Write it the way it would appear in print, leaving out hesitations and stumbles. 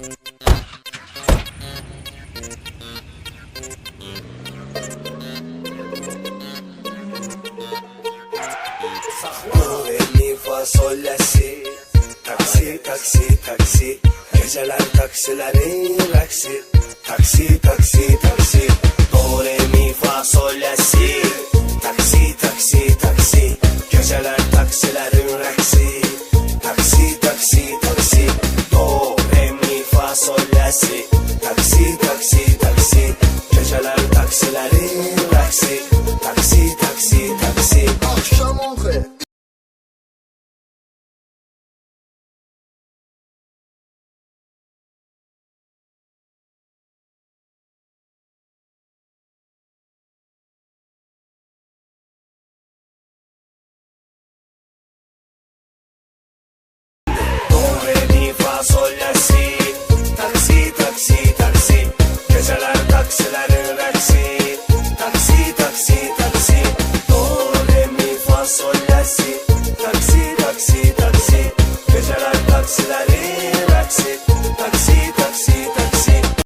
Do, re, mi, fa, sol, la, si. Taksi, taksi, taksi. Geceler taksilerin reksi. Taksi, taksi, taksi. Do, re, mi, fa, sol, la, si. Taksi, taksi, taksi. Geceler taksilerin reksi. Taksi, taksi, taksi. Do, re, mi, fa, sol, la, si. Taksi, taksi, taksi. Geceler taksilerin reksi. Taksi, taksi, taksi. Akşam oldu. Do, re, mi, fa, sol, la, si. Taksi, taksi, taksi. Geceler taksilerin reksi.